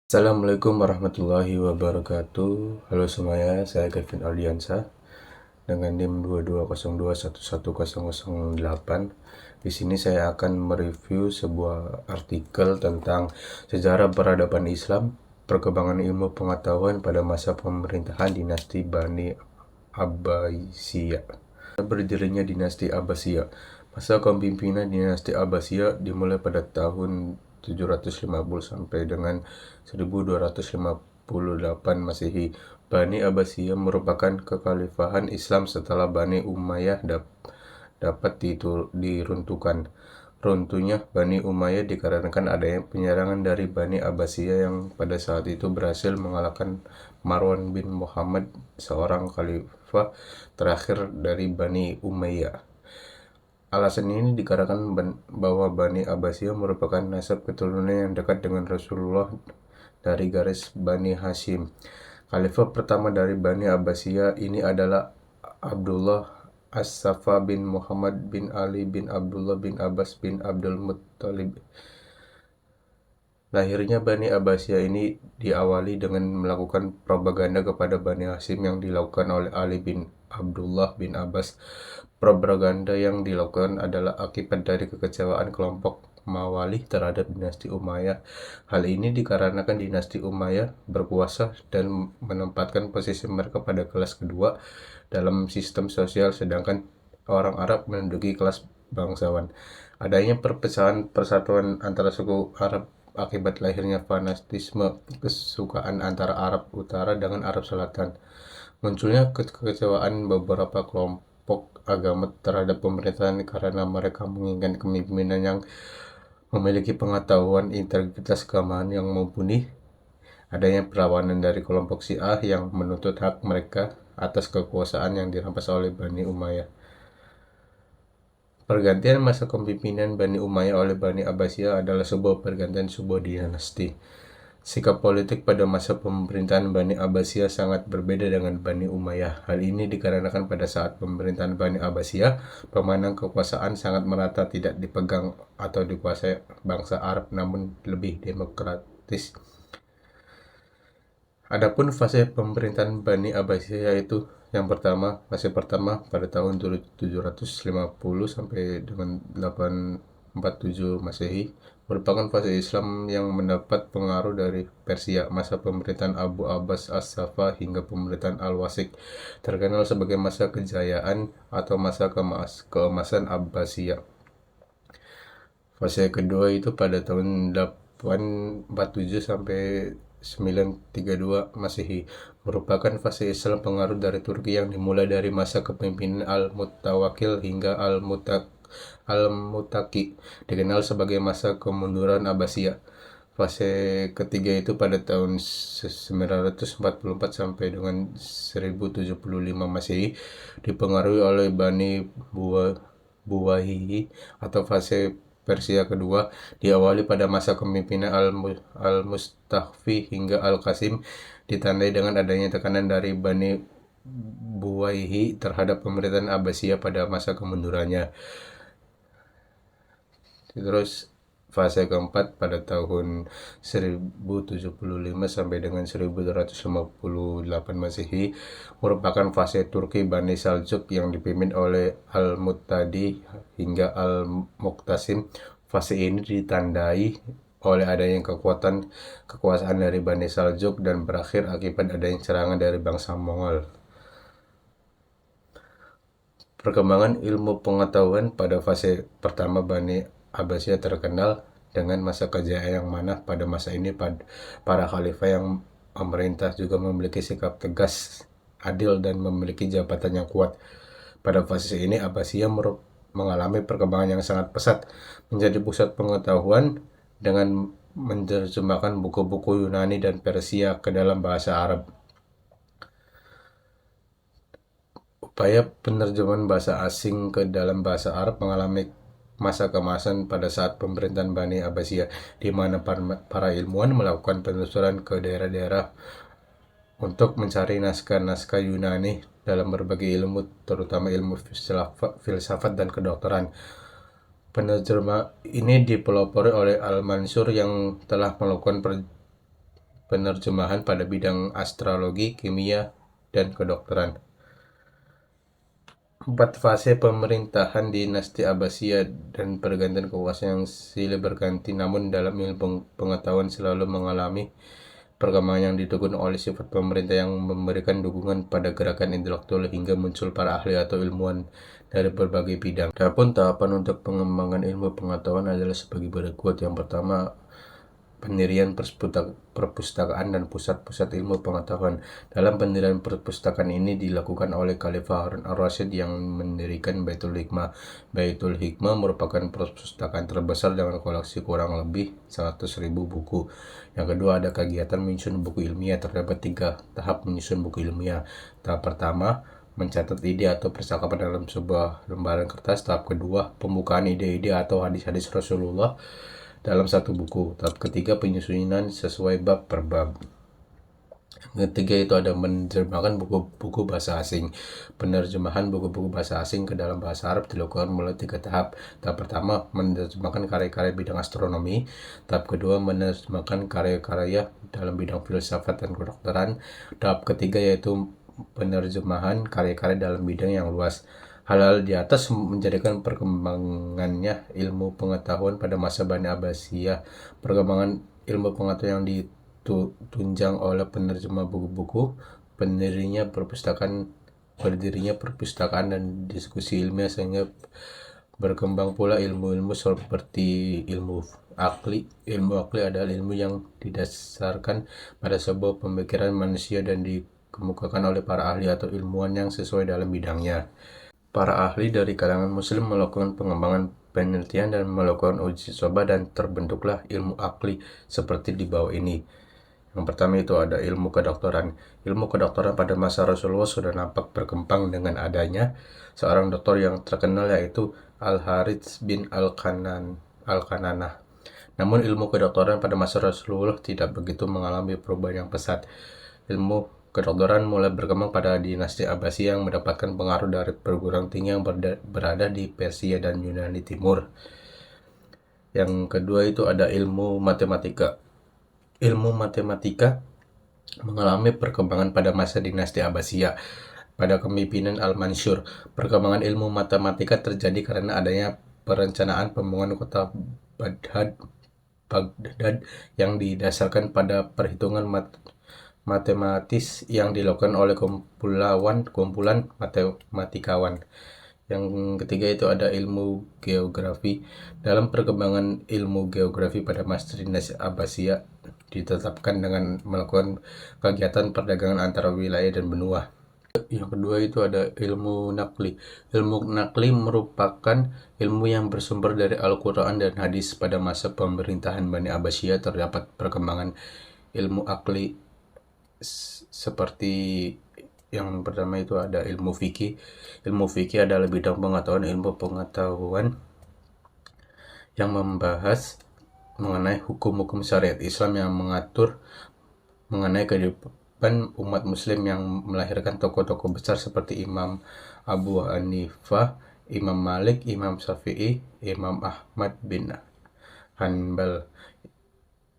Assalamualaikum warahmatullahi wabarakatuh. Halo semuanya, saya Kevin Ardiansa dengan NIM 2202111008. Di sini saya akan mereview sebuah artikel tentang sejarah peradaban Islam, perkembangan ilmu pengetahuan pada masa pemerintahan dinasti Bani Abbasiyah. Berdirinya dinasti Abbasiyah. Masa kepemimpinan dinasti Abbasiyah dimulai pada tahun 750 sampai dengan 1258 Masehi. Bani Abbasiyah merupakan kekhalifahan Islam setelah Bani Umayyah dapat diruntuhkan. Runtuhnya Bani Umayyah dikarenakan adanya penyerangan dari Bani Abbasiyah yang pada saat itu berhasil mengalahkan Marwan bin Muhammad, seorang khalifah terakhir dari Bani Umayyah. Alasan ini dikarenakan bahwa Bani Abbasiyah merupakan nasab keturunan yang dekat dengan Rasulullah dari garis Bani Hashim. Khalifah pertama dari Bani Abbasiyah ini adalah Abdullah As-Safa bin Muhammad bin Ali bin Abdullah bin Abbas bin Abdul Muttalib. Lahirnya Bani Abbasiyah ini diawali dengan melakukan propaganda kepada Bani Hashim yang dilakukan oleh Ali bin Abdullah bin Abbas. Propaganda yang dilakukan adalah akibat dari kekecewaan kelompok Mawali terhadap dinasti Umayyah. Hal ini dikarenakan dinasti Umayyah berkuasa dan menempatkan posisi mereka pada kelas kedua dalam sistem sosial, sedangkan orang Arab menduduki kelas bangsawan. Adanya perpecahan persatuan antara suku Arab akibat lahirnya fanatisme kesukaan antara Arab Utara dengan Arab Selatan. Munculnya kekecewaan beberapa kelompok agama terhadap pemerintahan karena mereka menginginkan kepemimpinan yang memiliki pengetahuan, integritas, keamanan yang mumpuni. Adanya perlawanan dari kelompok Syiah yang menuntut hak mereka atas kekuasaan yang dirampas oleh Bani Umayyah. Pergantian masa kepemimpinan Bani Umayyah oleh Bani Abbasiyah adalah sebuah pergantian sebuah dinasti. Sikap politik pada masa pemerintahan Bani Abbasiyah sangat berbeda dengan Bani Umayyah. Hal ini dikarenakan pada saat pemerintahan Bani Abbasiyah, pemanang kekuasaan sangat merata, tidak dipegang atau dikuasai bangsa Arab, namun lebih demokratis. Adapun fase pemerintahan Bani Abbasiyah yaitu fase pertama pada tahun 750 sampai dengan 847 Masehi merupakan fase Islam yang mendapat pengaruh dari Persia. Masa pemerintahan Abu Abbas As-Safa hingga pemerintahan Al-Wasik terkenal sebagai masa kejayaan atau masa keemasan Abbasiyah. Fase kedua itu pada tahun 847 sampai 932 Masehi merupakan fase Islam pengaruh dari Turki yang dimulai dari masa kepemimpinan Al-Mutawakil hingga Al-Mutaki, dikenal sebagai masa kemunduran Abbasiyah. Fase ketiga itu pada tahun 944 sampai dengan 1075 Masehi dipengaruhi oleh Bani Buwayhi atau fase Persia kedua, diawali pada masa kepemimpinan Al-Mustahfi hingga Al-Qasim, ditandai dengan adanya tekanan dari Bani Buwayhi terhadap pemerintahan Abbasiyah pada masa kemundurannya. Terus fase keempat pada tahun 1075 sampai dengan 1258 Masehi merupakan fase Turki Bani Saljuk yang dipimpin oleh Al-Muqtadi hingga Al-Muqtasim. Fase ini ditandai oleh adanya kekuasaan dari Bani Saljuk dan berakhir akibat adanya serangan dari bangsa Mongol. Perkembangan ilmu pengetahuan pada fase pertama Bani Abbasiyah terkenal dengan masa kejayaan yang mana pada masa ini para khalifah yang memerintah juga memiliki sikap tegas, adil, dan memiliki jabatan yang kuat. Pada fase ini Abbasiyah mengalami perkembangan yang sangat pesat, menjadi pusat pengetahuan dengan menerjemahkan buku-buku Yunani dan Persia ke dalam bahasa Arab. Upaya penerjemahan bahasa asing ke dalam bahasa Arab mengalami masa keemasan pada saat pemerintahan Bani Abbasiyah, di mana para ilmuwan melakukan penelusuran ke daerah-daerah untuk mencari naskah-naskah Yunani dalam berbagai ilmu, terutama ilmu filsafat dan kedokteran. Penerjemah ini dipelopori oleh Al-Mansur yang telah melakukan penerjemahan pada bidang astrologi, kimia, dan kedokteran. 4 fase pemerintahan dinasti Abbasiyah dan pergantian kekuasaan yang silih berganti, namun dalam ilmu pengetahuan selalu mengalami perkembangan yang didukung oleh sifat pemerintah yang memberikan dukungan pada gerakan intelektual hingga muncul para ahli atau ilmuwan dari berbagai bidang. Adapun tahapan untuk pengembangan ilmu pengetahuan adalah sebagai berikut. Yang pertama, pendirian perpustakaan dan pusat-pusat ilmu pengetahuan. Dalam pendirian perpustakaan ini dilakukan oleh Khalifah Harun ar-Rasyid yang mendirikan Baitul Hikmah. Baitul Hikmah merupakan perpustakaan terbesar dengan koleksi kurang lebih 100.000 buku. Yang kedua, ada kegiatan menyusun buku ilmiah. Terdapat 3 tahap menyusun buku ilmiah. Tahap pertama, mencatat ide atau percakapan dalam sebuah lembaran kertas. Tahap kedua, pembukaan ide-ide atau hadis-hadis Rasulullah dalam satu buku. Tahap ketiga, penyusunan sesuai bab per bab. Yang ketiga itu ada menerjemahkan buku-buku bahasa asing. Penerjemahan buku-buku bahasa asing ke dalam bahasa Arab dilakukan melalui 3 tahap. Tahap pertama, menerjemahkan karya-karya bidang astronomi. Tahap kedua, menerjemahkan karya-karya dalam bidang filsafat dan kedokteran. Tahap ketiga yaitu penerjemahan karya-karya dalam bidang yang luas. Hal-hal di atas menjadikan perkembangannya ilmu pengetahuan pada masa Bani Abbasiyah. Perkembangan ilmu pengetahuan yang ditunjang oleh penerjemah buku-buku, berdirinya perpustakaan dan diskusi ilmiah, sehingga berkembang pula ilmu-ilmu seperti ilmu akli. Ilmu akli adalah ilmu yang didasarkan pada sebuah pemikiran manusia dan dikemukakan oleh para ahli atau ilmuwan yang sesuai dalam bidangnya. Para ahli dari kalangan muslim melakukan pengembangan penelitian dan melakukan uji coba dan terbentuklah ilmu akli seperti di bawah ini. Yang pertama itu ada ilmu kedokteran. Ilmu kedokteran pada masa Rasulullah sudah nampak berkembang dengan adanya seorang dokter yang terkenal yaitu Al-Harits bin Al-Kananah. Namun ilmu kedokteran pada masa Rasulullah tidak begitu mengalami perubahan yang pesat. Ilmu kedokteran mulai berkembang pada dinasti Abbasiyah yang mendapatkan pengaruh dari perguruan tinggi yang berada di Persia dan Yunani Timur. Yang kedua itu ada ilmu matematika. Ilmu matematika mengalami perkembangan pada masa dinasti Abbasiyah. Pada kepemimpinan Al-Mansur, perkembangan ilmu matematika terjadi karena adanya perencanaan pembangunan kota Baghdad yang didasarkan pada perhitungan matematis yang dilakukan oleh kumpulan matematikawan. Yang ketiga itu ada ilmu geografi. Dalam perkembangan ilmu geografi pada masa dinasti Abbasiyah ditetapkan dengan melakukan kegiatan perdagangan antara wilayah dan benua. Yang kedua itu ada ilmu nakli. Ilmu nakli merupakan ilmu yang bersumber dari Al-Quran dan hadis. Pada masa pemerintahan Bani Abbasiyah terdapat perkembangan ilmu akli seperti yang pertama itu ada ilmu fikih. Ilmu fikih adalah bidang pengetahuan ilmu pengetahuan yang membahas mengenai hukum-hukum syariat Islam yang mengatur mengenai kehidupan umat muslim, yang melahirkan tokoh-tokoh besar seperti Imam Abu Hanifah, Imam Malik, Imam Syafi'i, Imam Ahmad bin Hanbal.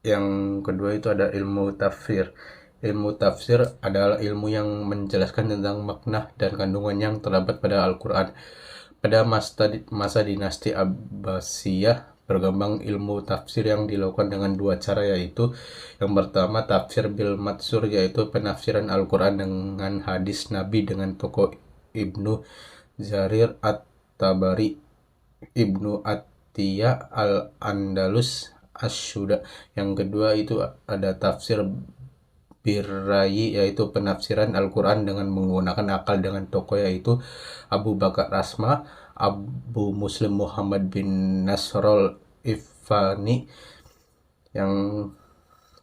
Yang kedua itu ada ilmu tafsir. Ilmu tafsir adalah ilmu yang menjelaskan tentang makna dan kandungan yang terdapat pada Al-Quran. Pada masa dinasti Abbasiyah berkembang ilmu tafsir yang dilakukan dengan 2 cara, yaitu yang pertama tafsir bil matsur, yaitu penafsiran Al-Quran dengan hadis Nabi dengan tokoh Ibnu Jarir At-Tabari, Ibnu Attiyah Al-Andalus Asyuda. Yang kedua itu ada tafsir birrayi, yaitu penafsiran Al-Quran dengan menggunakan akal, dengan tokoh yaitu Abu Bakar Asma, Abu Muslim Muhammad bin Nasrul Ifani. Yang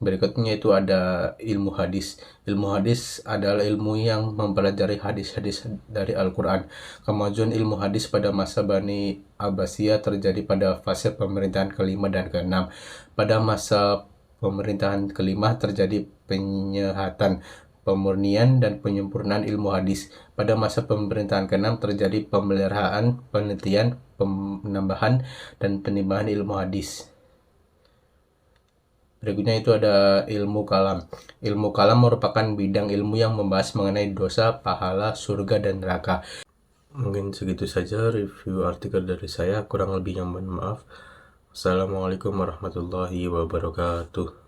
berikutnya itu ada ilmu hadis. Ilmu hadis adalah ilmu yang mempelajari hadis-hadis dari Al-Quran. Kemajuan ilmu hadis pada masa Bani Abbasiyah terjadi pada fase pemerintahan kelima dan keenam. Pada masa pemerintahan kelima terjadi penyehatan, pemurnian, dan penyempurnaan ilmu hadis. Pada masa pemerintahan keenam terjadi pemeliharaan, penelitian, penambahan, dan penimbangan ilmu hadis. Berikutnya itu ada ilmu kalam. Ilmu kalam merupakan bidang ilmu yang membahas mengenai dosa, pahala, surga, dan neraka. Mungkin segitu saja review artikel dari saya, kurang lebihnya mohon maaf. Assalamualaikum warahmatullahi wabarakatuh.